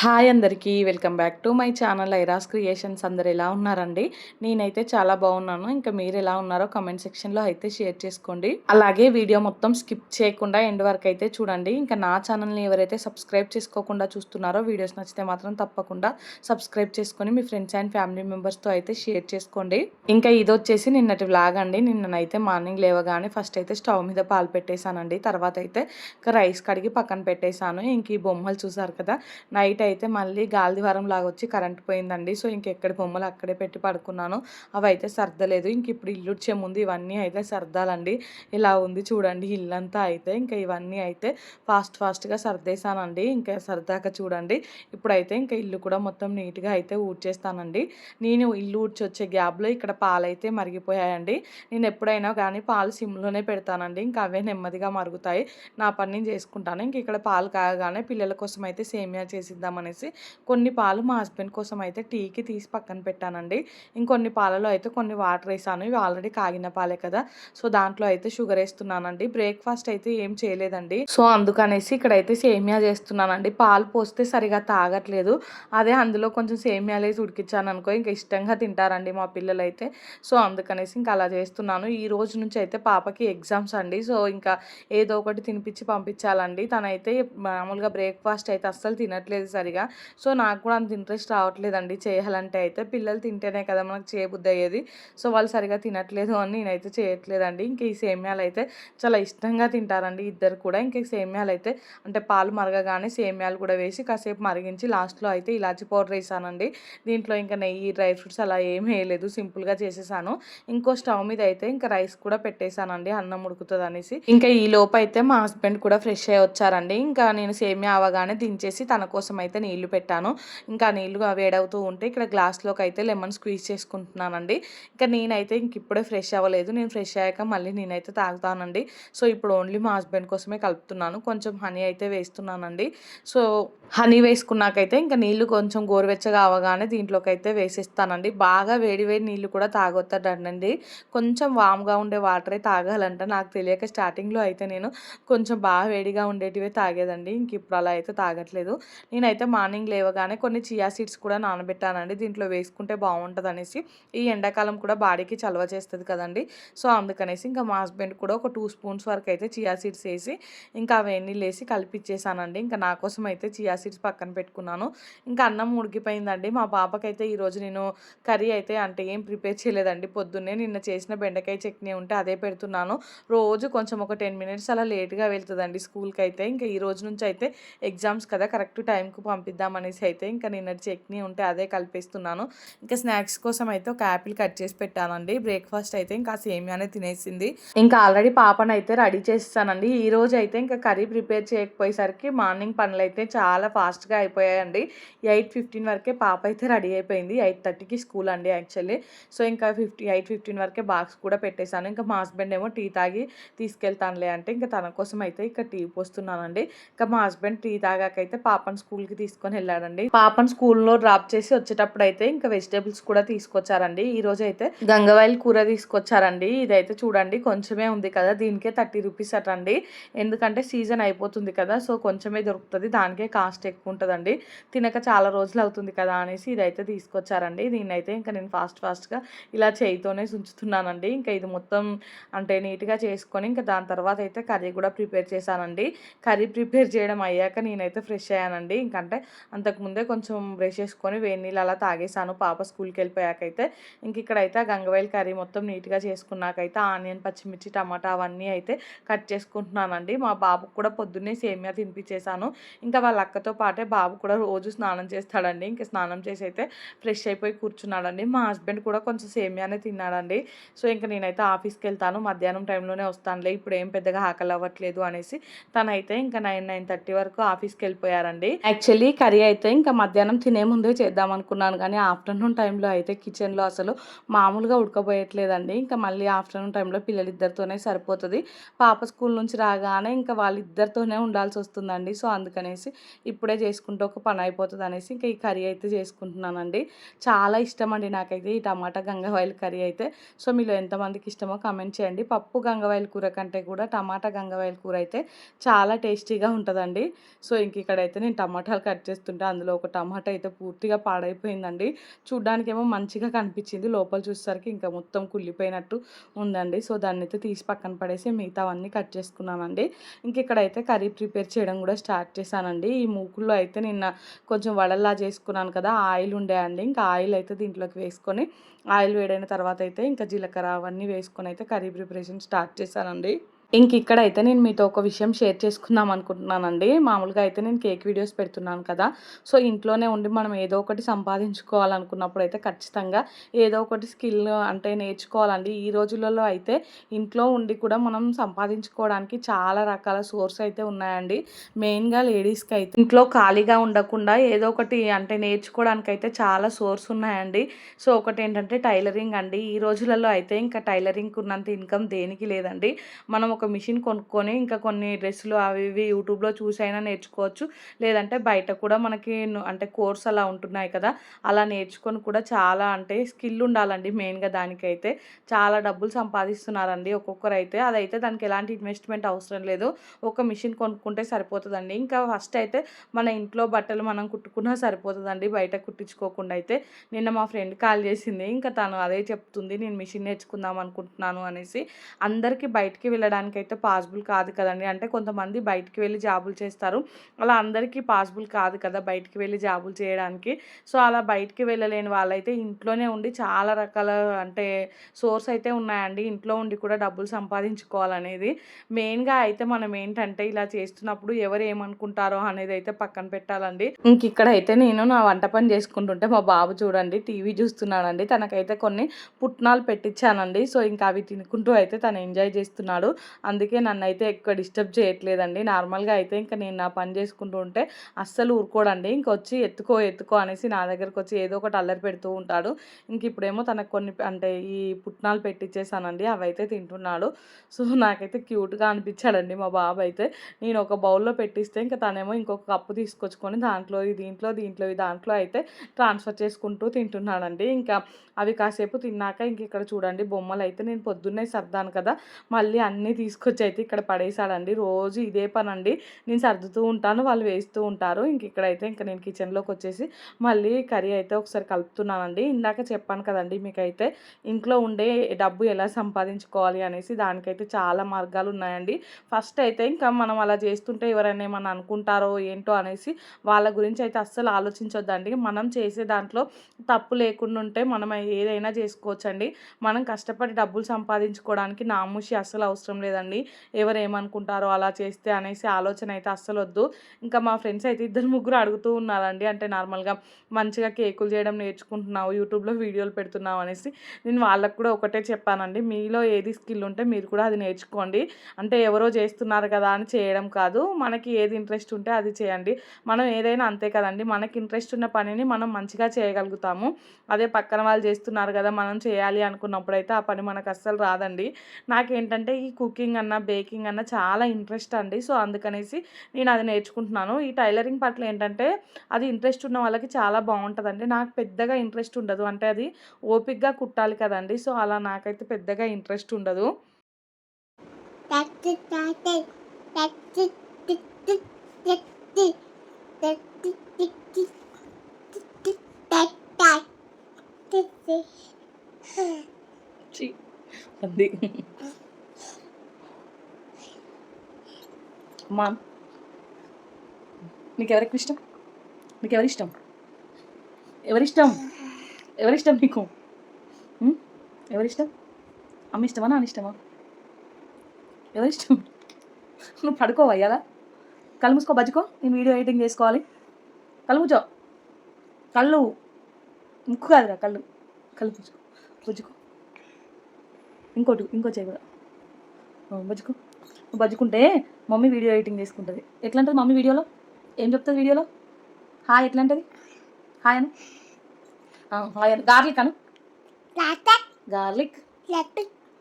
Hi అందరికీ welcome back to my channel ఐరాస్ creations. అందరు ఎలా ఉన్నారండి? నేనైతే చాలా బాగున్నాను. ఇంకా మీరు ఎలా ఉన్నారో కమెంట్ సెక్షన్లో అయితే షేర్ చేసుకోండి. అలాగే వీడియో మొత్తం స్కిప్ చేయకుండా ఎండ్ వరకు అయితే చూడండి. ఇంకా నా ఛానల్ని ఎవరైతే సబ్స్క్రైబ్ చేసుకోకుండా చూస్తున్నారో వీడియోస్ నచ్చితే మాత్రం తప్పకుండా సబ్స్క్రైబ్ చేసుకొని మీ ఫ్రెండ్స్ అండ్ ఫ్యామిలీ మెంబర్స్తో అయితే షేర్ చేసుకోండి. ఇంకా ఇది వచ్చేసి నిన్నటి వ్లాగ్ అండి. నిన్ననైతే మార్నింగ్ లేవగానే ఫస్ట్ అయితే స్టవ్ మీద పాలు పెట్టేశానండి. తర్వాత అయితే రైస్ కడిగి పక్కన పెట్టేశాను. ఇంక ఈ బొమ్మలు చూసారు కదా, నైట్ అయితే మళ్ళీ గాలిద్వారం లాగా వచ్చి కరెంట్ పోయిందండి. సో ఇంకెక్కడి బొమ్మలు అక్కడే పెట్టి పడుకున్నాను. అవి అయితే సర్దలేదు. ఇంక ఇప్పుడు ఇల్లు వచ్చే ముందు ఇవన్నీ అయితే సర్దాలండి. ఇలా ఉంది చూడండి ఇల్లంతా అయితే. ఇంకా ఇవన్నీ అయితే ఫాస్ట్గా సర్దేశానండి. ఇంకా సర్దాక చూడండి ఇప్పుడైతే ఇంకా ఇల్లు కూడా మొత్తం నీట్గా అయితే ఊడ్చేస్తానండి. నేను ఇల్లు ఊడ్చి వచ్చే గ్యాప్లో ఇక్కడ పాలైతే మరిగిపోయాయండి. నేను ఎప్పుడైనా కానీ పాలు సిమ్లోనే పెడతానండి. ఇంకా అవే నెమ్మదిగా మరుగుతాయి. నా పని నేను చేసుకుంటాను. ఇంక ఇక్కడ పాలు కాగానే పిల్లల కోసం అయితే సేమియా చేసిద్దామనేసి కొన్ని పాలు మా హస్బెండ్ కోసం అయితే టీకి తీసి పక్కన పెట్టానండి. ఇంకొన్ని పాలలో అయితే కొన్ని వాటర్ వేసాను. ఇవి ఆల్రెడీ కాగిన పాలే కదా, సో దాంట్లో అయితే షుగర్ వేస్తున్నానండి. బ్రేక్ఫాస్ట్ అయితే ఏం చేయలేదండి. సో అందుకనేసి ఇక్కడైతే సేమియా చేస్తున్నానండి. పాలు పోస్తే సరిగా తాగట్లేదు. అదే అందులో కొంచెం సేమియాలు వేసి ఉడికించాను అనుకో ఇంకా ఇష్టంగా తింటారండి మా పిల్లలు అయితే. సో అందుకనేసి ఇంకా అలా చేస్తున్నాను. ఈ రోజు నుంచి అయితే పాపకి ఎగ్జామ్స్ అండి. సో ఇంకా ఏదో ఒకటి తినిపించి పంపించాలండి. తనైతే మామూలుగా బ్రేక్ఫాస్ట్ అయితే అస్సలు తినట్లేదు సరిగా. సో నాకు కూడా అంత ఇంట్రెస్ట్ రావట్లేదండి చేయాలంటే. అయితే పిల్లలు తింటేనే కదా మనకు చేయబుద్ధి అయ్యేది. సో వాళ్ళు సరిగా తినట్లేదు అని నేనైతే చేయట్లేదండి. ఇంక ఈ సేమ్యాలు అయితే చాలా ఇష్టంగా తింటారండి ఇద్దరు కూడా. ఇంక సేమ్యాలు అయితే అంటే పాలు మరగగానే సేమ్యాలు కూడా వేసి కాసేపు మరిగించి లాస్ట్లో అయితే ఇలాచి పౌడర్ వేసానండి. దీంట్లో ఇంకా నెయ్యి, డ్రై ఫ్రూట్స్ అలా ఏం వేయలేదు, సింపుల్గా చేసేసాను. ఇంకో స్టవ్ మీద అయితే ఇంకా రైస్ కూడా పెట్టేశానండి, అన్నం ఉడుకుతుంది అనేసి. ఇంకా ఈ లోపు అయితే మా హస్బెండ్ కూడా ఫ్రెష్ అయ్యి వచ్చారండి. ఇంకా నేను సేమియా అవగానే దించేసి తన కోసం అయితే నీళ్లు పెట్టాను. ఇంకా నీళ్లు వేడవుతూ ఉంటే ఇక్కడ గ్లాస్లోకి అయితే లెమన్ స్క్వీజ్ చేసుకుంటున్నానండి. ఇంకా నేనైతే ఇంక ఇప్పుడే ఫ్రెష్ అవ్వలేదు. నేను ఫ్రెష్ అయ్యాక మళ్ళీ నేనైతే తాగుతానండి. సో ఇప్పుడు ఓన్లీ మా హస్బెండ్ కోసమే కలుపుతున్నాను. కొంచెం హనీ అయితే వేస్తున్నానండి. సో హనీ వేసుకున్నాకైతే ఇంకా నీళ్లు కొంచెం గోరువెచ్చగా అవగానే దీంట్లోకి అయితే వేసేస్తానండి. బాగా వేడి వేడి నీళ్ళు కూడా తాగొద్దటండి. కొంచెం వామ్గా ఉండే వాటరే తాగాలంట. నాకు తెలియక స్టార్టింగ్లో అయితే నేను కొంచెం బాగా వేడిగా ఉండేటివే తాగేదండి. ఇంక ఇప్పుడు అలా అయితే తాగట్లేదు. నేనైతే మార్నింగ్ లేవగానే కొన్ని చియా సీడ్స్ కూడా నానబెట్టానండి. దీంట్లో వేసుకుంటే బాగుంటుంది అనేసి. ఈ ఎండాకాలం కూడా బాడీకి చలవ చేస్తుంది కదండి. సో అందుకనేసి ఇంకా మా హస్బెండ్ కూడా ఒక 2 స్పూన్స్ వరకు అయితే చియా సీడ్స్ వేసి ఇంకా అవన్నీ వేసి కలిపిచ్చేసానండి. ఇంకా నా కోసం అయితే చియా సీడ్స్ పక్కన పెట్టుకున్నాను. ఇంకా అన్నం ఉడికిపోయిందండి. మా పాపకైతే ఈరోజు నేను కర్రీ అయితే అంటే ఏం ప్రిపేర్ చేయలేదండి. పొద్దున్నే నిన్న చేసిన బెండకాయ చట్నీ ఉంటే అదే పెడుతున్నాను. రోజు కొంచెం ఒక 10 మినిట్స్ అలా లేట్గా వెళ్తుందండి స్కూల్కి అయితే. ఇంకా ఈ రోజు నుంచి అయితే ఎగ్జామ్స్ కదా, కరెక్ట్ టైంకి పంపిద్దామనేసి అయితే ఇంకా నిన్నటి చట్నీ ఉంటే అదే కలిపేస్తున్నాను. ఇంకా స్నాక్స్ కోసం అయితే ఒక యాపిల్ కట్ చేసి పెట్టానండి. బ్రేక్ఫాస్ట్ అయితే ఇంకా సేమియానే తినేసింది. ఇంకా ఆల్రెడీ పాపను అయితే రెడీ చేస్తానండి. ఈ రోజు అయితే ఇంకా కర్రీ ప్రిపేర్ చేయకపోయేసరికి మార్నింగ్ పనులు అయితే చాలా ఫాస్ట్గా అయిపోయాయండి. 8:15 వరకే పాప అయితే రెడీ అయిపోయింది. 8:30కి స్కూల్ అండి యాక్చువల్లీ. సో ఇంకా 8:15 వరకే బాక్స్ కూడా పెట్టేశాను. ఇంకా మా హస్బెండ్ ఏమో టీ తాగి తీసుకెళ్తానులే అంటే ఇంకా తన కోసం అయితే ఇక్కడ టీ పోస్తున్నానండి. ఇంకా మా హస్బెండ్ టీ తాగాకైతే పాపను స్కూల్కి తీసుకొని వెళ్ళాడండి. పాపను స్కూల్లో డ్రాప్ చేసి వచ్చేటప్పుడు అయితే ఇంకా వెజిటేబుల్స్ కూడా తీసుకొచ్చారండి. ఈ రోజు అయితే గంగవాయిల్ కూర తీసుకొచ్చారండి. ఇదైతే చూడండి కొంచెమే ఉంది కదా, దీనికే 30 రూపీస్ అటండి. ఎందుకంటే సీజన్ అయిపోతుంది కదా, సో కొంచెమే దొరుకుతుంది, దానికే కాస్ట్ ఎక్కువ ఉంటుందండి. తినక చాలా రోజులు అవుతుంది కదా అనేసి ఇదైతే తీసుకొచ్చారండి. దీన్నైతే ఇంకా నేను ఫాస్ట్గా ఇలా చేయితోనే ఉంచుతున్నానండి. ఇంకా ఇది మొత్తం అంటే నీట్గా చేసుకొని ఇంకా దాని తర్వాత అయితే కర్రీ కూడా ప్రిపేర్ చేశానండి. కర్రీ ప్రిపేర్ చేయడం అయ్యాక నేనైతే ఫ్రెష్ అయ్యానండి. ఇంకంటే అంతకుముందే కొంచెం బ్రష్ చేసుకొని వేడి నీళ్ళు అలా తాగేసాను పాప స్కూల్కి వెళ్ళిపోయాకైతే. ఇంక ఇక్కడైతే గంగవాయిల్ కర్రీ మొత్తం నీట్గా చేసుకున్నాకైతే ఆనియన్, పచ్చిమిర్చి, టమాటా అవన్నీ అయితే కట్ చేసుకుంటున్నానండి. మా బాబుకు కూడా పొద్దున్నే సేమియా తినిపించేశాను. ఇంకా వాళ్ళ అక్కతో పాటే బాబు కూడా రోజు స్నానం చేస్తాడండి. ఇంకా స్నానం చేసి అయితే ఫ్రెష్ అయిపోయి కూర్చున్నాడండి. మా హస్బెండ్ కూడా కొంచెం సేమియానే తిన్నాడండి. సో ఇంకా నేనైతే ఆఫీస్కి వెళ్తాను, మధ్యాహ్నం టైంలోనే వస్తానులే, ఇప్పుడు ఏం పెద్దగా ఆకలి అవ్వట్లేదు అనేసి తనైతే ఇంకా 9:30 వరకు ఆఫీస్కి వెళ్ళిపోయారండి. యాక్చువల్లీ కర్రీ అయితే ఇంకా మధ్యాహ్నం తినే ముందే చేద్దాం అనుకున్నాను, కానీ ఆఫ్టర్నూన్ టైంలో అయితే కిచెన్లో అసలు మామూలుగా ఉడకబోయట్లేదండి. ఇంకా మళ్ళీ ఆఫ్టర్నూన్ టైంలో పిల్లలిద్దరితోనే సరిపోతుంది. పాప స్కూల్ నుంచి రాగానే ఇంకా వాళ్ళిద్దరితోనే ఉండాల్సి వస్తుందండి. సో అందుకనేసి ఇప్పుడే చేసుకుంటే ఒక పని అయిపోతుంది అనేసి ఇంకా ఈ కర్రీ అయితే చేసుకుంటున్నానండి. చాలా ఇష్టం అండి నాకైతే ఈ టమాటా గంగవాయిల్ కర్రీ అయితే. సో మీలో ఎంతమందికి ఇష్టమో కమెంట్ చేయండి. పప్పు గంగవాయిల్ కూర కంటే కూడా టమాటా గంగవాయిల్ కూర అయితే చాలా టేస్టీగా ఉంటుందండి. సో ఇంక ఇక్కడైతే నేను టమాటాలు కట్ కట్ చేస్తుంటే అందులో ఒక టమాటా అయితే పూర్తిగా పాడైపోయిందండి. చూడ్డానికేమో మంచిగా కనిపించింది. లోపల చూసేసరికి ఇంకా మొత్తం కుళ్ళిపోయినట్టు ఉందండి. సో, దాన్నైతే తీసి పక్కన పడేసి మిగతావన్నీ కట్ చేసుకున్నానండి. ఇంక ఇక్కడైతే కర్రీ ప్రిపేర్ చేయడం కూడా స్టార్ట్ చేశానండి. ఈ మూకుల్లో అయితే నిన్న కొంచెం వడల్లా చేసుకున్నాను కదా! ఆయిల్ ఉండే అండి. ఇంకా ఆయిల్ అయితే దీంట్లోకి వేసుకొని ఆయిల్ వేడైన తర్వాత అయితే ఇంకా జీలకర్ర అవన్నీ వేసుకొని అయితే కర్రీ ప్రిపరేషన్ స్టార్ట్ చేశానండి. ఇక్కడైతే నేను మీతో ఒక విషయం షేర్ చేసుకుందాం అనుకుంటున్నానండి. మామూలుగా అయితే నేను కేక్ వీడియోస్ పెడుతున్నాను కదా! సో, ఇంట్లోనే ఉండి మనం ఏదో ఒకటి సంపాదించుకోవాలనుకున్నప్పుడు అయితే ఖచ్చితంగా ఏదో ఒకటి స్కిల్ అంటే నేర్చుకోవాలండి. ఈ రోజులలో అయితే ఇంట్లో ఉండి కూడా మనం సంపాదించుకోవడానికి చాలా రకాల సోర్స్ అయితే ఉన్నాయండి. మెయిన్‌గా లేడీస్‌కి అయితే ఇంట్లో ఖాళీగా ఉండకుండా ఏదో ఒకటి అంటే నేర్చుకోవడానికైతే చాలా సోర్స్ ఉన్నాయండి. సో, ఒకటేంటంటే టైలరింగ్ అండి. ఈ రోజులలో అయితే ఇంకా టైలరింగ్‌కి ఉన్నంత ఇన్‌కమ్ దేనికి లేదండి. మనం ఒక మిషన్ కొనుక్కొని ఇంకా కొన్ని డ్రెస్సులు అవి ఇవి యూట్యూబ్‌లో చూసైనా నేర్చుకోవచ్చు. లేదంటే బయట కూడా మనకి అంటే కోర్స్ అలా ఉంటున్నాయి కదా! అలా నేర్చుకొని కూడా చాలా అంటే స్కిల్ ఉండాలండి మెయిన్‌గా దానికైతే. చాలా డబ్బులు సంపాదిస్తున్నారండి ఒక్కొక్కరైతే. అదైతే దానికి ఎలాంటి ఇన్వెస్ట్‌మెంట్ అవసరం లేదు. ఒక మిషన్ కొనుక్కుంటే సరిపోతదండి. ఇంకా ఫస్ట్ అయితే మన ఇంట్లో బట్టలు మనం కుట్టుకున్నా సరిపోతదండి. బయట కుట్టించుకోకుండా అయితే. నిన్న మా ఫ్రెండ్ కాల్ చేసింది. ఇంకా తను అదే చెప్తుంది. నేను మిషన్ నేర్చుకుందాం అనుకుంటున్నాను అనేసి. అందరికీ బయటికి వెళ్ళడానికైతే పాసిబుల్ కాదు కదండీ. అంటే కొంతమంది బయటికి వెళ్ళి జాబులు చేస్తారు. అలా అందరికీ పాసిబుల్ కాదు కదా బయటికి వెళ్ళి జాబులు చేయడానికి. సో, అలా బయటికి వెళ్ళలేని వాళ్ళైతే ఇంట్లోనే ఉండి చాలా రకాల అంటే సోర్స్ అయితే ఉన్నాయండి. ఇంట్లో ఉండి కూడా డబ్బులు సంపాదించుకోవాలనేది. మెయిన్‌గా అయితే మనం ఏంటంటే ఇలా చేస్తున్నప్పుడు ఎవరు ఏమనుకుంటారో అనేది అయితే పక్కన పెట్టాలండి. ఇక్కడైతే నేను నా వంట పని చేసుకుంటుంటే మా బాబు చూడండి టీవీ చూస్తున్నాడండి. తనకైతే కొన్ని పుట్నాలు పెట్టించానండి. సో, ఇంకా అవి తినుకుంటూ అయితే తను ఎంజాయ్ చేస్తున్నాడు. అందుకే నన్నైతే ఎక్కువ డిస్టర్బ్ చేయట్లేదండి. నార్మల్‌గా అయితే ఇంక నేను నా పని చేసుకుంటూ ఉంటే అస్సలు ఊరుకోడండి. ఇంకొచ్చి ఎత్తుకో ఎత్తుకో అనేసి నా దగ్గరకొచ్చి ఏదో ఒకటి అల్లరి పెడుతూ ఉంటాడు. ఇప్పుడేమో తనకు కొన్ని అంటే ఈ పుట్నాలు పెట్టించేసానండి. అవైతే తింటున్నాడు. సో, నాకైతే క్యూట్‌గా అనిపించాడండి మా బాబు అయితే. నేను ఒక బౌల్‌లో పెట్టిస్తే ఇంక తనేమో ఇంకొక కప్పు తీసుకొచ్చుకొని దాంట్లోది దీంట్లో, దీంట్లోవి దాంట్లో అయితే ట్రాన్స్‌ఫర్ చేసుకుంటూ తింటున్నాడండి. ఇంకా అవి కాసేపు తిన్నాక ఇక్కడ చూడండి బొమ్మలైతే నేను పొద్దున్నే సర్దాను కదా! మళ్ళీ అన్నీ తీసుకొచ్చి అయితే ఇక్కడ పడేసాడండి. రోజు ఇదే పనండి. నేను సర్దుతూ ఉంటాను. వాళ్ళు వేస్తూ ఉంటారు. ఇక్కడైతే నేను కిచెన్‌లోకొచ్చేసి మళ్ళీ కర్రీ అయితే ఒకసారి కలుపుతున్నానండి. ఇందాక చెప్పాను కదండీ మీకైతే ఇంట్లో ఉండే డబ్బు ఎలా సంపాదించుకోవాలి అనేసి దానికైతే చాలా మార్గాలున్నాయండి. ఫస్ట్ అయితే ఇంకా మనం అలా చేస్తుంటే ఎవరైనా ఏమన్నా అనుకుంటారో ఏంటో అనేసి వాళ్ళ గురించి అయితే అస్సలు ఆలోచించొద్దండి. మనం చేసే దాంట్లో తప్పు లేకుండా ఉంటే మనం ఏదైనా చేసుకోవచ్చండి. మనం కష్టపడి డబ్బులు సంపాదించుకోవడానికి నామూషి అస్సలు అవసరం లేదండి. ఎవరేమనుకుంటారో అలా చేస్తే అనేసి ఆలోచన అయితే అస్సలొద్దు. ఇంకా మా ఫ్రెండ్స్ అయితే ఇద్దరు ముగ్గురు అడుగుతూ ఉన్నారండి. అంటే నార్మల్‌గా మంచిగా కేకులు చేయడం నేర్చుకుంటున్నావు, యూట్యూబ్‌లో వీడియోలు పెడుతున్నావు అనేసి. నేను వాళ్ళకి కూడా ఒకటే చెప్పానండి. మీలో ఏది స్కిల్ ఉంటే మీరు కూడా అది నేర్చుకోండి. అంటే ఎవరో చేస్తున్నారు కదా అని చేయడం కాదు. మనకి ఏది ఇంట్రెస్ట్ ఉంటే అది చేయండి. మనం ఏదైనా అంతే కదండీ. మనకి ఇంట్రెస్ట్ ఉన్న పనిని మనం మంచిగా చేయగలుగుతాము. అదే పక్కన వాళ్ళు చేస్తున్నారు కదా మనం చేయాలి అనుకున్నప్పుడైతే ఆ పని మనకు అస్సలు రాదండి. నాకేంటంటే ఈ కుకింగ్ అన్నా, బేకింగ్ అన్నా చాలా ఇంట్రెస్ట్ అండి. సో, అందుకనేసి నేను అది నేర్చుకుంటున్నాను. ఈ టైలరింగ్ పట్ల ఏంటంటే అది ఇంట్రెస్ట్ ఉన్న వాళ్ళకి చాలా బావుంటదండి. నాకు పెద్దగా ఇంట్రెస్ట్ ఉండదు. అంటే అది ఓపికగా కుట్టాలి కదండీ. సో, అలా నాకైతే పెద్దగా ఇంట్రెస్ట్ ఉండదు. ఛీ! అది. అమ్మా! నీకెవరెక్కువ ఇష్టం? నీకెవరిష్టం? ఎవరిష్టం? ఎవరిష్టం నీకు? హ్మ్. ఎవరిష్టం? అమ్మ ఇష్టమా? నాన్న ఇష్టమా? ఎవరిష్టం? నువ్వు పడుకోవా ఇయ్యాల? కళ్ళు మూసుకో బజ్జుకో. నేను వీడియో ఎడిటింగ్ చేసుకోవాలి. కళ్ళు మూచో. కళ్ళు ముక్కు కాదురా కళ్ళు. కళ్ళు బుజ్జుకో. బుజ్జుకో. ఇంకో చెయ్యి కూడా. బుజ్జుకో. నువ్వు బజ్జుకుంటే మమ్మీ వీడియో ఎడిటింగ్ చేసుకుంటది. ఎట్లా అంటది మమ్మీ వీడియోలో? ఏం చెప్తది వీడియోలో? హాయ్ ఎట్లా అంటది? హాయ్ అను. హాయ్ అను. గార్లిక్ అను. గార్లిక్.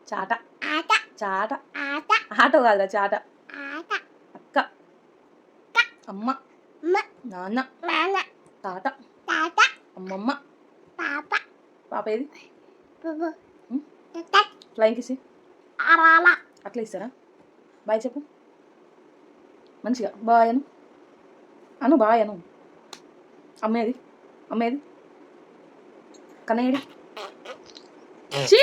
చాట. చాట. ఆటో కాదురా చాట. అక్క. అమ్మ. నాన్న. తాత. అమ్మమ్మ. పాప ఏది? ఫ్లయింగ్ కిస్ అట్లా ఇస్తారా? బాయ్ చెప్పు మంచిగా. బాయ్ అను. బాయ్ అను. అమ్మేది అమ్మేది కన్నయ్యడి చీ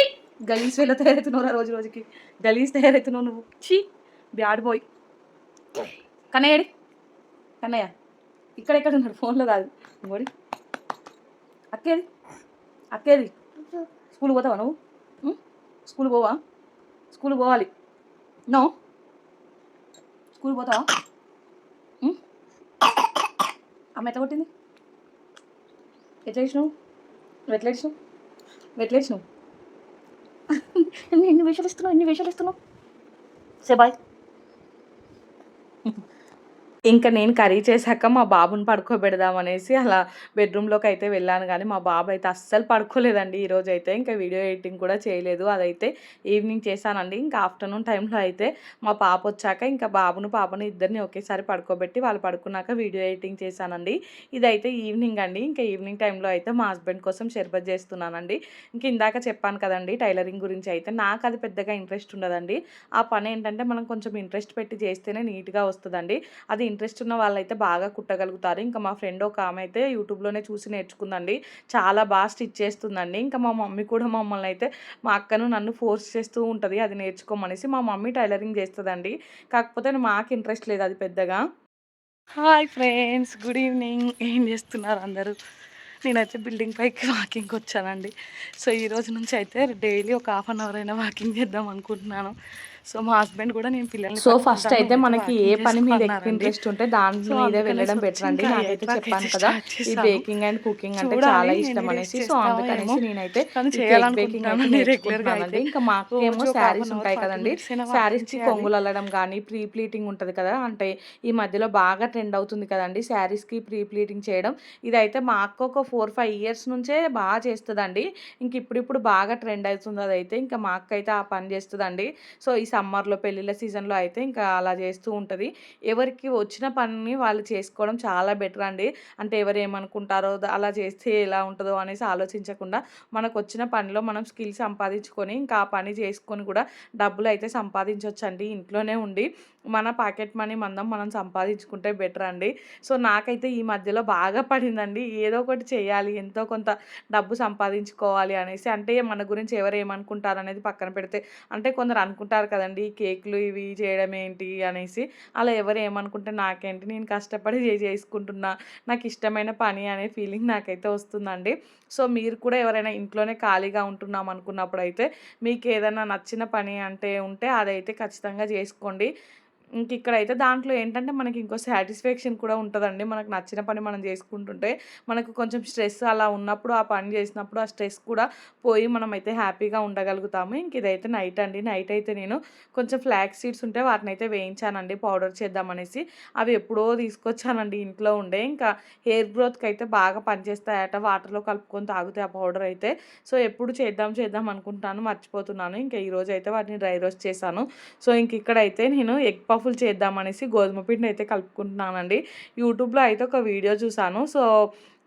గలీజ్ వేలో తయారవుతున్నావు రోజు రోజుకి గలీజ్ తయారవుతున్నావు నువ్వు చీ బ్యాడ్ బాయ్ కన్నయ్యడి కన్నయ్య ఇక్కడెక్కడ ఉన్నాడు ఫోన్లో కాదు ఇంకోటి అక్కేది అక్కేది స్కూల్ పోతావా నువ్వు స్కూల్ పోవా స్కూల్ పోవాలి నో స్కూల్ పోతావా అమ్మ ఎట్లా కొట్టింది ఎట్లా వేసినావు ఎట్లా వేసినావు ఎట్లా వేసినావు ఎన్ని వేషాలు ఇస్తున్నావు సే బాయ్ ఇంకా నేను కర్రీ చేశాక మా బాబుని పడుకోబెడదామనేసి అలా బెడ్రూమ్లోకి అయితే వెళ్ళాను, కానీ మా బాబు అయితే అస్సలు పడుకోలేదండి ఈరోజు అయితే. ఇంకా వీడియో ఎడిటింగ్ కూడా చేయలేదు, అదైతే ఈవినింగ్ చేశానండి. ఇంకా ఆఫ్టర్నూన్ టైంలో అయితే మా పాప వచ్చాక ఇంకా పాపని ఇద్దరిని ఒకేసారి పడుకోబెట్టి వాళ్ళు పడుకున్నాక వీడియో ఎడిటింగ్ చేశానండి. ఇదైతే ఈవినింగ్ అండి. ఇంకా ఈవినింగ్ టైంలో అయితే మా హస్బెండ్ కోసం షర్బత్ చేస్తున్నానండి. ఇంక ఇందాక చెప్పాను కదండి టైలరింగ్ గురించి, అయితే నాకు అది పెద్దగా ఇంట్రెస్ట్ ఉండదండి. ఆ పని ఏంటంటే మనం కొంచెం ఇంట్రెస్ట్ పెట్టి చేస్తేనే నీట్గా వస్తుందండి. అది ఇంట్రెస్ట్ ఉన్న వాళ్ళైతే బాగా కుట్టగలుగుతారు. ఇంకా మా ఫ్రెండ్ ఒక ఆమె అయితే యూట్యూబ్లోనే చూసి నేర్చుకుందండి, చాలా బాగా స్టిచ్ చేస్తుందండి. ఇంకా మా మమ్మీ కూడా మమ్మల్ని అయితే మా అక్కను నన్ను ఫోర్స్ చేస్తూ ఉంటుంది అది నేర్చుకోమనేసి. మా మమ్మీ టైలరింగ్ చేస్తుందండి, కాకపోతే మాకు ఇంట్రెస్ట్ లేదు అది పెద్దగా. Hi friends, good evening. ఏం చేస్తున్నారు అందరూ? నేనైతే బిల్డింగ్ పైకి వాకింగ్కి వచ్చానండి. సో ఈరోజు నుంచి అయితే డైలీ ఒక ½ అవర్ అయినా వాకింగ్ చేద్దాం అనుకుంటున్నాను. సో మా హస్బెండ్ కూడా నేను పిల్లల్ని సో ఫస్ట్ అయితే మనకి ఏ పని మీద ఎక్కువ ఇంట్రెస్ట్ ఉంటే దాని మీదే వెళ్ళడం బెటర్ అండి. నాకైతే చెప్పాను కదా ఈ బేకింగ్ అండ్ కుకింగ్ అంటే చాలా ఇష్టం అనేసి. సో అందుకనేసి నేనైతే బేకింగ్ అయితే నేర్చుకుంటున్నానండి. ఇంకా మాకేమో శారీస్ ఉంటాయి కదండి, శారీస్కి కొంగులు అల్లడం కానీ ప్రీ ప్లీటింగ్ ఉంటుంది కదా, అంటే ఈ మధ్యలో బాగా ట్రెండ్ అవుతుంది కదండి శారీస్కి ప్రీ ప్లీటింగ్ చేయడం. ఇదైతే మా అక్క ఒక 4-5 ఇయర్స్ నుంచే బాగా చేస్తుందండి. ఇంక ఇప్పుడు బాగా ట్రెండ్ అవుతుంది అదైతే. ఇంకా మా అక్క అయితే ఆ పని చేస్తుందండి. సో ఈ సమ్మర్లో పెళ్ళిళ్ళ సీజన్లో అయితే ఇంకా అలా చేస్తూ ఉంటుంది. ఎవరికి వచ్చిన పనిని వాళ్ళు చేసుకోవడం చాలా బెటర్ అండి. అంటే ఎవరు ఏమనుకుంటారో అలా చేస్తే ఎలా ఉంటుందో అనేసి ఆలోచించకుండా మనకు వచ్చిన పనిలో మనం స్కిల్ సంపాదించుకొని ఇంకా ఆ పని చేసుకొని కూడా డబ్బులు అయితే సంపాదించవచ్చండి ఇంట్లోనే ఉండి. మన పాకెట్ మనీ మనం సంపాదించుకుంటే బెటర్ అండి. సో నాకైతే ఈ మధ్యలో బాగా పడిందండి, ఏదో ఒకటి చేయాలి, ఎంతో కొంత డబ్బు సంపాదించుకోవాలి అనేసి. అంటే మన గురించి ఎవరు ఏమనుకుంటారు అనేది పక్కన పెడితే, అంటే కొందరు అనుకుంటారు కదండి కేకులు ఇవి చేయడం ఏంటి అనేసి. అలా ఎవరు ఏమనుకుంటే నాకేంటి, నేను కష్టపడి చేసుకుంటున్నా, నాకు ఇష్టమైన పని అనే ఫీలింగ్ నాకైతే వస్తుందండి. సో మీరు కూడా ఎవరైనా ఇంట్లోనే ఖాళీగా ఉంటున్నాం అనుకున్నప్పుడు అయితే మీకు ఏదైనా నచ్చిన పని అంటే ఉంటే అదైతే ఖచ్చితంగా చేసుకోండి. ఇంక ఇక్కడైతే దాంట్లో ఏంటంటే మనకి ఇంకో సాటిస్ఫాక్షన్ కూడా ఉంటుందండి. మనకు నచ్చిన పని మనం చేసుకుంటుంటే మనకు కొంచెం స్ట్రెస్ అలా ఉన్నప్పుడు ఆ పని చేసినప్పుడు ఆ స్ట్రెస్ కూడా పోయి మనమైతే హ్యాపీగా ఉండగలుగుతాము. ఇంక ఇదైతే నైట్ అండి. నైట్ అయితే నేను కొంచెం ఫ్లాక్స్ సీడ్స్ ఉంటే వాటిని అయితే వేయించానండి పౌడర్ చేద్దామనేసి. అవి ఎప్పుడో తీసుకొచ్చానండి ఇంట్లో ఉండే. ఇంకా హెయిర్ గ్రోత్కి అయితే బాగా పనిచేస్తాయట, వాటర్లో కలుపుకొని తాగితే ఆ పౌడర్ అయితే. సో ఎప్పుడు చేద్దాం అనుకుంటాను, మర్చిపోతున్నాను. ఇంకా ఈరోజు అయితే వాటిని డ్రై రోస్ట్ చేశాను. సో ఇంక ఇక్కడైతే నేను ఎగ్ పఫ్లు చేద్దామనేసి గోధుమ పిండి అయితే కలుపుకుంటున్నానండి. యూట్యూబ్లో అయితే ఒక వీడియో చూసాను, సో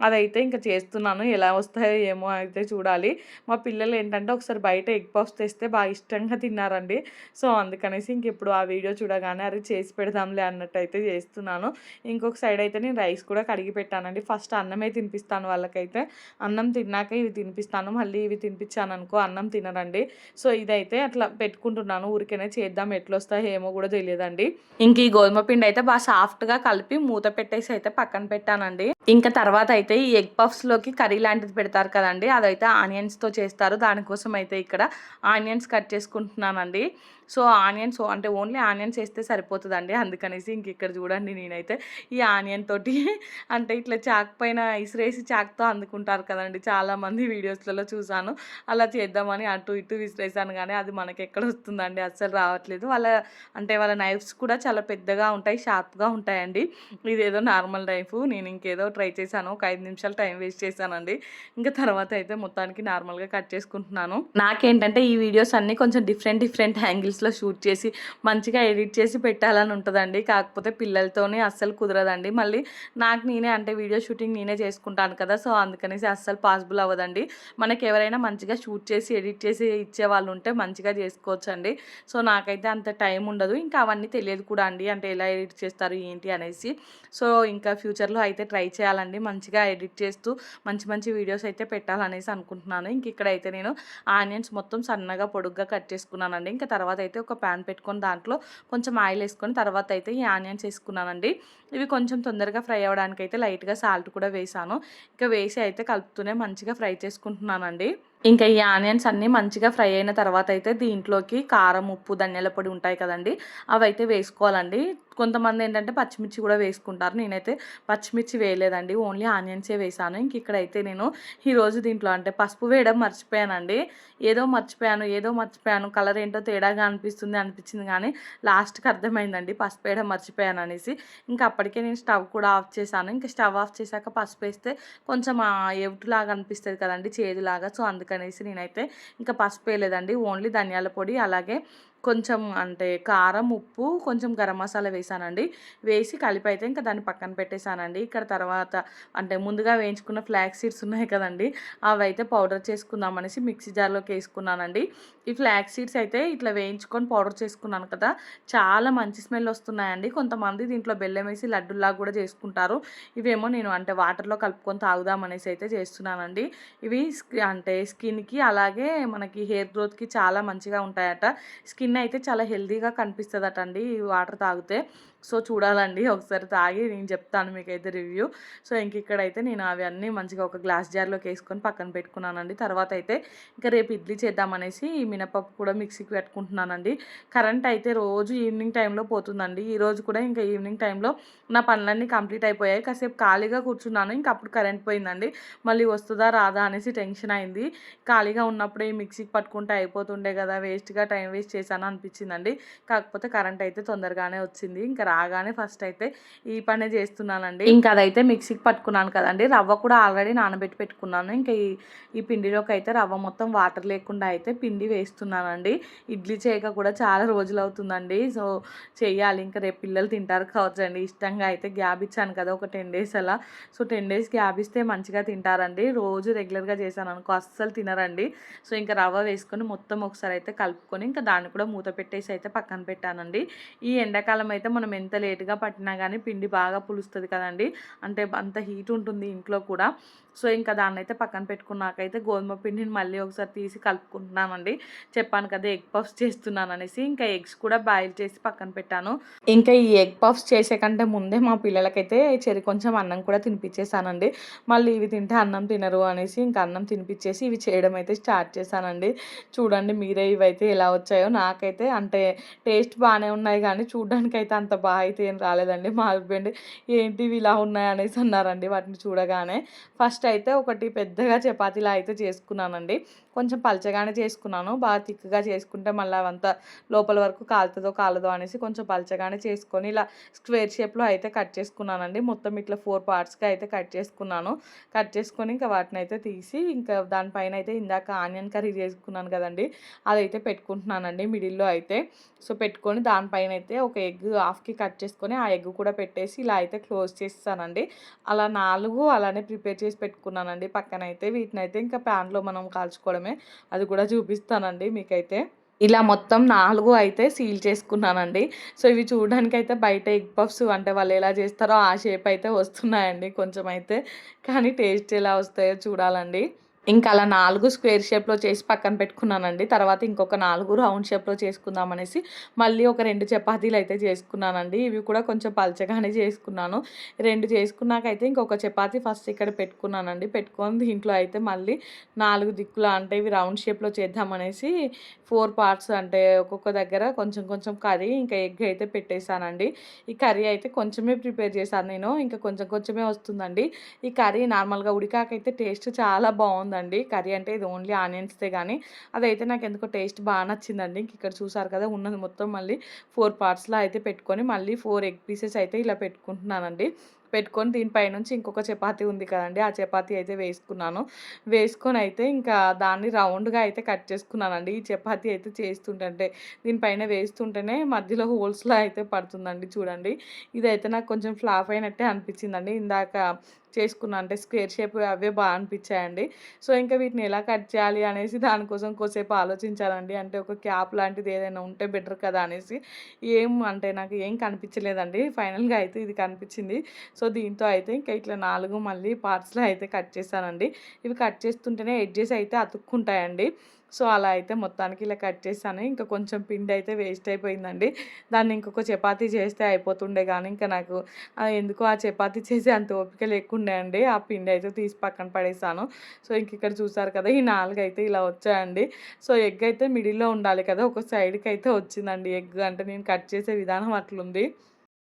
అదైతే ఇంకా చేస్తున్నాను. ఎలా వస్తాయో ఏమో అయితే చూడాలి. మా పిల్లలు ఏంటంటే ఒకసారి బయట ఎగ్ పఫ్స్ తెస్తే బాగా ఇష్టంగా తిన్నారండి. సో అందుకనేసి ఇంక ఇప్పుడు ఆ వీడియో చూడగానే అది చేసి పెడదాంలే అన్నట్టు అయితే చేస్తున్నాను. ఇంకొక సైడ్ అయితే నేను రైస్ కూడా కడిగి పెట్టానండి. ఫస్ట్ అన్నమే తినిపిస్తాను వాళ్ళకైతే, అన్నం తిన్నాక ఇవి తినిపిస్తాను. మళ్ళీ ఇవి తినిపించాను అనుకో అన్నం తినరండి. సో ఇదైతే అట్లా పెట్టుకుంటున్నాను, ఊరికనే చేద్దాం, ఎట్లా వస్తాయో ఏమో కూడా తెలియదండి. ఇంక ఈ గోధుమ పిండి అయితే బాగా సాఫ్ట్గా కలిపి మూత పెట్టేసి అయితే పక్కన పెట్టానండి. ఇంకా తర్వాత అయితే ఈ ఎగ్ పఫ్స్లోకి కర్రీ లాంటిది పెడతారు కదండి, అదైతే ఆనియన్స్తో చేస్తారు. దానికోసం అయితే ఇక్కడ ఆనియన్స్ కట్ చేసుకుంటున్నానండి. సో ఆనియన్స్ అంటే ఓన్లీ ఆనియన్స్ వేస్తే సరిపోతుందండి. అందుకనేసి ఇంక ఇక్కడ చూడండి నేనైతే ఈ ఆనియన్ తోటి అంటే ఇట్లా చాక్ పైన ఇసిరేసి చాక్తో అందుకుంటారు కదండి, చాలామంది వీడియోస్లలో చూసాను. అలా చేద్దామని అటు ఇటు విసిరేసాను, కానీ అది మనకి ఎక్కడ వస్తుందండి, అస్సలు రావట్లేదు. వాళ్ళ నైఫ్స్ కూడా చాలా పెద్దగా ఉంటాయి, షార్ప్గా ఉంటాయండి. ఇదేదో నార్మల్ నైఫ్, నేను ఇంకేదో ట్రై చేశాను, ఒక 5 నిమిషాలు టైం వేస్ట్ చేశానండి. ఇంకా తర్వాత అయితే మొత్తానికి నార్మల్గా కట్ చేసుకుంటున్నాను. నాకేంటంటే ఈ వీడియోస్ అన్నీ కొంచెం డిఫరెంట్ యాంగిల్స్లో మోడ్స్లో షూట్ చేసి మంచిగా ఎడిట్ చేసి పెట్టాలని ఉంటుందండి. కాకపోతే పిల్లలతోనే అస్సలు కుదరదండి. మళ్ళీ నాకు నేనే అంటే వీడియో షూటింగ్ నేనే చేసుకుంటాను కదా, సో అందుకనేసి అస్సలు పాసిబుల్ అవ్వదండి. మనకి ఎవరైనా మంచిగా షూట్ చేసి ఎడిట్ చేసి ఇచ్చేవాళ్ళు ఉంటే మంచిగా చేసుకోవచ్చండి. సో నాకైతే అంత టైం ఉండదు, ఇంకా అవన్నీ తెలియదు కూడా అండి, అంటే ఎలా ఎడిట్ చేస్తారు ఏంటి అనేసి. సో ఇంకా ఫ్యూచర్లో అయితే ట్రై చేయాలండి, మంచిగా ఎడిట్ చేస్తూ మంచి మంచి వీడియోస్ అయితే పెట్టాలనేసి అనుకుంటున్నాను. ఇంక ఇక్కడైతే నేను ఆనియన్స్ మొత్తం సన్నగా పొడుగ్గా కట్ చేసుకున్నానండి. ఇంకా తర్వాత అయితే ఒక ప్యాన్ పెట్టుకొని దాంట్లో కొంచెం ఆయిల్ వేసుకొని తర్వాత అయితే ఈ ఆనియన్స్ వేసుకున్నానండి. ఇవి కొంచెం తొందరగా ఫ్రై అవ్వడానికి అయితే లైట్గా సాల్ట్ కూడా వేసాను. ఇంకా వేసి అయితే కలుపుతూనే మంచిగా ఫ్రై చేసుకుంటున్నానండి. ఇంకా ఈ ఆనియన్స్ అన్నీ మంచిగా ఫ్రై అయిన తర్వాత అయితే దీంట్లోకి కారం, ఉప్పు, ధనియాల పొడి ఉంటాయి కదండి, అవైతే వేసుకోవాలండి. కొంతమంది ఏంటంటే పచ్చిమిర్చి కూడా వేసుకుంటారు. నేనైతే పచ్చిమిర్చి వేయలేదండి, ఓన్లీ ఆనియన్సే వేసాను. ఇంక ఇక్కడైతే నేను ఈరోజు దీంట్లో అంటే పసుపు వేయడం మర్చిపోయానండి. ఏదో మర్చిపోయాను కలర్ ఏంటో తేడాగా అనిపించింది కానీ లాస్ట్కి అర్థమైందండి పసుపు వేయడం మర్చిపోయాను అనేసి. ఇంకా అప్పటికే నేను స్టవ్ కూడా ఆఫ్ చేశాను. ఇంకా స్టవ్ ఆఫ్ చేశాక పసుపు వేస్తే కొంచెం ఎవుటులాగా అనిపిస్తుంది కదండి, చేదులాగా. సో అందుకనేసి నేనైతే ఇంకా పసుపు వేయలేదండి, ఓన్లీ ధనియాల పొడి అలాగే కొంచెం అంటే కారం, ఉప్పు, కొంచెం గరం మసాలా వేసానండి. వేసి కలిపి అయితే ఇంకా దాన్ని పక్కన పెట్టేశానండి. ఇక్కడ తర్వాత అంటే ముందుగా వేయించుకున్న ఫ్లాక్స్ సీడ్స్ ఉన్నాయి కదండి, అవి అయితే పౌడర్ చేసుకుందాం అనేసి మిక్సీ జార్లోకి వేసుకున్నానండి. ఈ ఫ్లాక్స్ సీడ్స్ అయితే ఇట్లా వేయించుకొని పౌడర్ చేసుకున్నాను కదా, చాలా మంచి స్మెల్ వస్తున్నాయండి. కొంతమంది దీంట్లో బెల్లం వేసి లడ్డుల్లాగా కూడా చేసుకుంటారు. ఇవేమో నేను అంటే వాటర్లో కలుపుకొని తాగుదాం అనేసి అయితే చేస్తున్నానండి. ఇవి అంటే స్కిన్కి అలాగే మనకి హెయిర్ గ్రోత్కి చాలా మంచిగా ఉంటాయట. స్కిన్ అయితే చాలా హెల్తీగా కనిపిస్తుందట అండి ఈ వాటర్ తాగితే. సో చూడాలండి, ఒకసారి తాగి నేను చెప్తాను మీకైతే రివ్యూ. సో ఇంక ఇక్కడైతే నేను అవన్నీ మంచిగా ఒక గ్లాస్ జార్లోకి వేసుకొని పక్కన పెట్టుకున్నానండి. తర్వాత అయితే ఇంకా రేపు ఇడ్లీ చేద్దామనేసి మినపప్పు కూడా మిక్సీకి పెట్టుకుంటున్నానండి. కరెంట్ అయితే రోజు ఈవినింగ్ టైంలో పోతుందండి. ఈరోజు కూడా ఇంకా ఈవినింగ్ టైంలో నా పనులన్నీ కంప్లీట్ అయిపోయాయి. కాసేపు ఖాళీగా కూర్చున్నాను, ఇంకా అప్పుడు కరెంట్ పోయిందండి. మళ్ళీ వస్తుందా రాదా అనేసి టెన్షన్ అయింది. ఖాళీగా ఉన్నప్పుడే ఈ మిక్సీకి పట్టుకుంటే అయిపోతుండే కదా, వేస్ట్గా టైం వేస్ట్ చేశాను అనిపించిందండి. కాకపోతే కరెంట్ అయితే తొందరగానే వచ్చింది. ఇంకా రాగానే ఫస్ట్ అయితే ఈ పనే చేస్తున్నానండి. ఇంకా అదైతే మిక్సీకి పట్టుకున్నాను కదండి, రవ్వ కూడా ఆల్రెడీ నానబెట్టి పెట్టుకున్నాను. ఇంకా ఈ పిండిలోకి అయితే రవ్వ మొత్తం వాటర్ లేకుండా అయితే పిండి వేస్తున్నానండి. ఇడ్లీ చేయక కూడా చాలా రోజులు అవుతుందండి. సో చెయ్యాలి, ఇంకా రేపు పిల్లలు తింటారు కావచ్చండి ఇష్టంగా. అయితే గ్యాప్ ఇచ్చాను కదా ఒక 10 days అలా, సో 10 days గ్యాప్ ఇస్తే మంచిగా తింటారండి. రోజు రెగ్యులర్గా చేశాను అనుకో అస్సలు తినరండి. సో ఇంకా రవ్వ వేసుకొని మొత్తం ఒకసారి అయితే కలుపుకొని ఇంకా దాన్ని కూడా మూత పెట్టేసి అయితే పక్కన పెట్టానండి. ఈ ఎండాకాలం అయితే మనం ఎంత లేటుగా పట్టినా కానీ పిండి బాగా పులుస్తుంది కదండి, అంటే అంత హీట్ ఉంటుంది ఇంట్లో కూడా. సో ఇంకా దాన్ని అయితే పక్కన పెట్టుకున్నాకైతే గోధుమ పిండిని మళ్ళీ ఒకసారి తీసి కలుపుకుంటున్నానండి. చెప్పాను కదా ఎగ్ పఫ్స్ చేస్తున్నాను అనేసి, ఇంకా ఎగ్స్ కూడా బాయిల్ చేసి పక్కన పెట్టాను. ఇంకా ఈ ఎగ్ పఫ్స్ చేసే కంటే ముందే మా పిల్లలకైతే కొంచెం అన్నం కూడా తినిపించేసానండి. మళ్ళీ ఇవి తింటే అన్నం తినరు అనేసి ఇంకా అన్నం తినిపించేసి ఇవి చేయడం అయితే స్టార్ట్ చేశానండి. చూడండి మీరే ఇవైతే ఎలా వచ్చాయో. నాకైతే అంటే టేస్ట్ బాగానే ఉన్నాయి కానీ చూడడానికైతే అంత బాగా అయితే ఏం రాలేదండి. మా హస్బెండ్ ఏంటివి ఇలా ఉన్నాయి అనేసి అన్నారండి వాటిని చూడగానే. ఫస్ట్ అయితే ఒకటి పెద్దగా చపాతీలా అయితే చేసుకున్నానండి. కొంచెం పలచగానే చేసుకున్నాను, బాగా థిక్గా చేసుకుంటే మళ్ళీ అవంతా లోపల వరకు కాలుతుందో కాలదో అనేసి కొంచెం పలచగానే చేసుకొని ఇలా స్క్వేర్ షేప్లో అయితే కట్ చేసుకున్నానండి. మొత్తం ఇట్లా 4 partsగా అయితే కట్ చేసుకున్నాను. కట్ చేసుకొని ఇంకా వాటిని అయితే తీసి ఇంకా దానిపైన అయితే ఇందాక ఆనియన్ కర్రీ చేసుకున్నాను కదండి, అదైతే పెట్టుకుంటున్నానండి మిడిల్లో అయితే. సో పెట్టుకొని దానిపైన అయితే ఒక ఎగ్ హాఫ్కి కట్ చేసుకొని ఆ ఎగ్ కూడా పెట్టేసి ఇలా అయితే క్లోజ్ చేస్తానండి. అలా 4 అలానే ప్రిపేర్ చేసి పెట్టుకున్నానండి పక్కన అయితే. వీటినైతే ఇంకా ప్యాన్లో మనం కాల్చుకోవడమే, అది కూడా చూపిస్తానండి మీకైతే. ఇలా మొత్తం 4 అయితే సీల్ చేసుకున్నానండి. సో ఇవి చూడడానికైతే బయట ఎగ్ పఫ్స్ అంటే వాళ్ళు ఎలా చేస్తారో ఆ షేప్ అయితే వస్తున్నాయండి కొంచెం అయితే, కానీ టేస్ట్ ఎలా వస్తాయో చూడాలండి. ఇంకా అలా 4 స్క్వేర్ షేప్‌లో చేసి పక్కన పెట్టుకున్నానండి. తర్వాత ఇంకొక 4 రౌండ్ షేప్‌లో చేసుకుందామనేసి మళ్ళీ ఒక 2 చపాతీలయితే చేసుకున్నానండి. ఇవి కూడా కొంచెం పలచగానే చేసుకున్నాను. 2 చేసుకున్నాకైతే ఇంకొక చపాతీ ఫస్ట్ ఇక్కడ పెట్టుకున్నానండి. పెట్టుకొని దీంట్లో అయితే మళ్ళీ 4 దిక్కుల అంటే ఇవి రౌండ్ షేప్‌లో చేద్దామనేసి 4 పార్ట్స్ అంటే ఒక్కొక్క దగ్గర కొంచెం కొంచెం కర్రీ ఇంకా ఎగ్ అయితే పెట్టేసానండి. ఈ కర్రీ అయితే కొంచెమే ప్రిపేర్ చేశాను నేను, ఇంకా కొంచెం కొంచెమే వస్తుందండి. ఈ కర్రీ నార్మల్‌గా ఉడికాకైతే టేస్ట్ చాలా బాగుంది. కర్రీ అంటే ఇది ఓన్లీ ఆనియన్స్‌దే కానీ అదైతే నాకు ఎందుకో టేస్ట్ బాగా నచ్చిందండి. ఇక్కడ చూసారు కదా ఉన్నది మొత్తం మళ్ళీ 4 పార్ట్స్‌లా అయితే పెట్టుకొని మళ్ళీ 4 ఎగ్ పీసెస్ అయితే ఇలా పెట్టుకుంటున్నానండి. పెట్టుకొని దీనిపైనుంచి ఇంకొక చపాతీ ఉంది కదండీ! ఆ చపాతీ అయితే వేసుకున్నాను. వేసుకొని అయితే ఇంకా దాన్ని రౌండ్‌గా అయితే కట్ చేసుకున్నానండి. ఈ చపాతీ అయితే చేస్తుంటంటే దీనిపైన వేస్తుంటేనే మధ్యలో హోల్స్‌లా అయితే పడుతుందండి చూడండి. ఇదైతే నాకు కొంచెం ఫ్లాప్ అయినట్టే అనిపించిందండి. ఇందాక చేసుకున్నా అంటే స్క్వేర్ షేప్ అవే అనిపించాయండి. సో, ఇంకా వీటిని ఎలా కట్ చేయాలి అనేసి దానికోసం కొద్దిసేపు ఆలోచించానండి. అంటే ఒక క్యాప్ లాంటిది ఏదైనా ఉంటే బెటర్ కదా అనేసి. అంటే నాకు ఏం కనిపించలేదండి. ఫైనల్‌గా అయితే ఇది కనిపించింది. సో, దీంతో అయితే ఇంకా ఇట్లా 4 మళ్ళీ పార్ట్స్‌లో అయితే కట్ చేశానండి. ఇవి కట్ చేస్తుంటేనే ఎడ్జెస్ అయితే అతుక్కుంటాయండి. సో, అలా అయితే మొత్తానికి ఇలా కట్ చేశాను. ఇంకా కొంచెం పిండి అయితే వేస్ట్ అయిపోయిందండి. దాన్ని ఇంకొక చపాతీ చేస్తే అయిపోతుండే గానీ, ఇంకా నాకు ఎందుకో ఆ చపాతీ చేసే అంత ఓపిక లేకుండే అండి. ఆ పిండి అయితే తీసి పక్కన పడేసాను. సో, ఇంక ఇక్కడ చూసారు కదా! ఈ 4 అయితే ఇలా వచ్చాయండి. సో, ఎగ్ అయితే మిడిల్‌లో ఉండాలి కదా! ఒక సైడ్‌కైతే వచ్చిందండి ఎగ్. అంటే నేను కట్ చేసే విధానం అట్లుంది.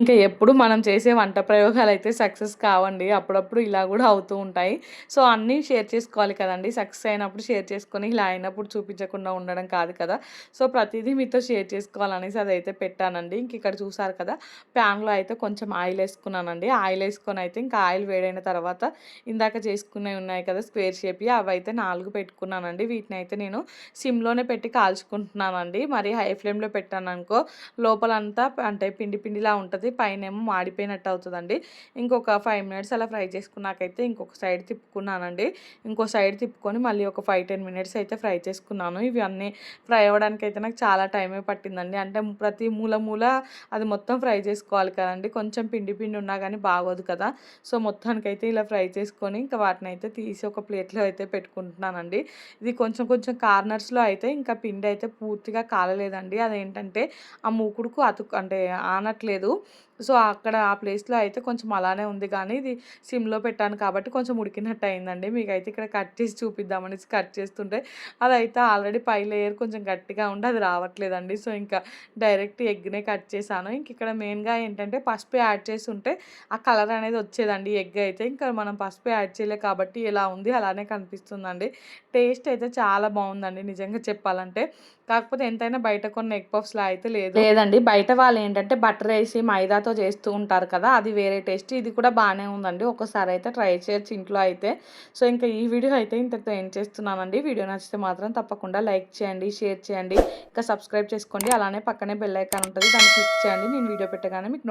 ఇంకా ఎప్పుడు మనం చేసే వంట ప్రయోగాలైతే సక్సెస్ కావండి. అప్పుడప్పుడు ఇలా గూడా అవుతూ ఉంటాయి. సో, అన్నీ షేర్ చేసుకోవాలి కదండీ! సక్సెస్ అయినప్పుడు షేర్ చేసుకొని, ఇలా అయినప్పుడు చూపించకుండా ఉండడం కాదు కదా! సో, ప్రతీదీ మీతో షేర్ చేసుకోవాలనేసి అదైతే పెట్టానండి. ఇంక ఇక్కడ చూసారు కదా! ప్యాన్‌లో అయితే కొంచెం ఆయిల్ ఏసుకున్నానండి. ఆయిల్ ఏసుకొని అయితే ఇంకా ఆయిల్ వేడైన తర్వాత ఇందాక చేసుకున్నవి ఉన్నాయి కదా! స్క్వేర్ షేప్‌యి అవైతే 4 పెట్టుకున్నానండి. వీటినైతే నేను సిమ్‌లోనే పెట్టి కాల్చుకుంటున్నానండి. మరి హై ఫ్లేమ్‌లో పెట్టాననుకో లోపలంతా అంటే పిండి పిండిలా ఉంటది. పైనేమో మాడిపోయినట్టు అవుతదండి. ఇంకొక 5 మినిట్స్ అలా ఫ్రై చేసుకున్నాకైతే ఇంకొక సైడ్ తిప్పుకున్నానండి. ఇంకో సైడ్ తిప్పుకొని మళ్ళీ ఒక 5, 10 మినిట్స్ అయితే ఫ్రై చేసుకున్నాను. ఇవి అన్నీ ఫ్రై అవ్వడానికైతే నాకు చాలా టైమే పట్టిందండి. అంటే ప్రతి మూల మూల అది మొత్తం ఫ్రై చేసుకోవాలి కదండీ! కొంచెం పిండి పిండి ఉన్నా గానీ బాగోదు కదా! సో, మొత్తానికైతే ఇలా ఫ్రై చేసుకొని ఇంకా వాటినైతే తీసి ఒక ప్లేట్‌లో అయితే పెట్టుకుంటున్నానండి. ఇది కొంచెం కొంచెం కార్నర్స్‌లో అయితే ఇంకా పిండి అయితే పూర్తిగా కాలలేదండి. అదేంటంటే ఆ మూకుడుకు అంటే ఆనట్లేదు. సో, అక్కడ ఆ ప్లేస్‌లో అయితే కొంచెం అలానే ఉంది గానీ, ఇది సిమ్‌లో పెట్టాను కాబట్టి కొంచెం ఉడికినట్టు అయిందండి. మీకైతే ఇక్కడ కట్ చేసి చూపిద్దామనేసి కట్ చేస్తుంటే, అదైతే ఆల్రెడీ పై లేయర్ కొంచెం గట్టిగా ఉండి అది రావట్లేదండి. సో, ఇంకా డైరెక్ట్ ఎగ్‌నే కట్ చేశాను. ఇంక ఇక్కడ మెయిన్‌గా ఏంటంటే పసుపు యాడ్ చేసుంటే ఆ కలర్ అనేది వచ్చేదండి ఎగ్ అయితే. ఇంకా మనం పసుపు యాడ్ చేయలే కాబట్టి ఎలా ఉంది అలానే కనిపిస్తుందండి. టేస్ట్ అయితే చాలా బావుందండి నిజంగా చెప్పాలంటే. కాకపోతే ఎంతైనా బయట కొన్న ఎగ్ పఫ్స్‌లా అయితే లేదండి. బయట వాళ్ళేంటంటే బటరేసి మైదాతో చేస్తూ ఉంటారు కదా! అది వేరే టేస్ట్. ఇది కూడా బానే ఉందండి. ఒక్కసారయితే ట్రై చేయొచ్చు ఇంట్లో అయితే. సో, ఇంకా ఈ వీడియో అయితే ఇంతటితో ఎండ్ చేస్తున్నానండి. వీడియో నచ్చితే మాత్రం తప్పకుండా లైక్ చేయండి, షేర్ చేయండి, ఇంకా సబ్స్క్రైబ్ చేసుకోండి. అలానే పక్కనే బెల్ ఐకాన్ ఉంటది. దాన్ని క్లిక్ చేయండి. నేను వీడియో పెట్టగానే మీకు